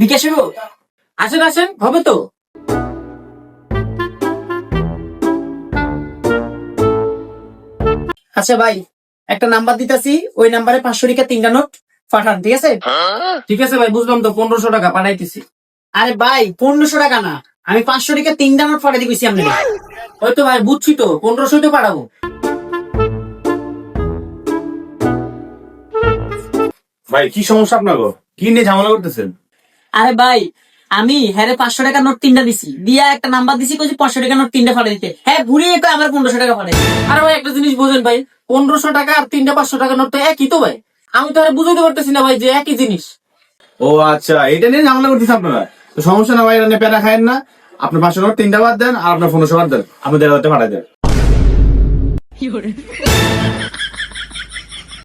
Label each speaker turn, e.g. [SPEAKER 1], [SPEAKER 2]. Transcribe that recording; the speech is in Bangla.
[SPEAKER 1] বিকাশে হোক? আসেন আসেন, হবে তো। আচ্ছা ভাই, একটা নাম্বার দিতেছি, ওই নাম্বারে 500 টাকা 3টা নোট পাঠান, ঠিক আছে?
[SPEAKER 2] ঠিক আছে ভাই, বুঝলাম তো, 1500 টাকা পাঠাইতেছি।
[SPEAKER 1] আরে ভাই 1500 টাকা না, আমি 500 টাকা 3টা নোট পাঠাই দিয়েছি আপনাকে।
[SPEAKER 2] ওই তো ভাই, বুঝছি তো, 1500 তো পাঠাবো।
[SPEAKER 3] ভাই কি সমস্যা আপনার? কি নিয়ে ঝামেলা করতেছেন?
[SPEAKER 1] আরে ভাই, আমি হ্যাঁ 500 টাকা নোট 3টা দিছি, দিয়া একটা নাম্বার দিছি, কইছি 500 টাকা নোট 3টা পাঠাই দিতে। হ্যাঁ ঘুরিয়ে কই আমার 1500 টাকা পাঠাই।
[SPEAKER 2] আরে ভাই, একটা জিনিস বোঝেন ভাই, 1500 টাকা আর 3টা 500 টাকা নোট তো একই তো ভাই। আমি তো আর বুঝাইতে পারতেছি না ভাই যে একই জিনিস।
[SPEAKER 3] ও আচ্ছা, এটা নিয়ে ঝামেলা করতেছেন আপনারা। তো সমস্যা না ভাই, এটা নিয়ে প্যারা খায়েন না। আপনার 500 নোট 3টা বাদ দেন, আর আপনার 1500 বাদ দেন, আপনি 1500 পাঠাই দেন।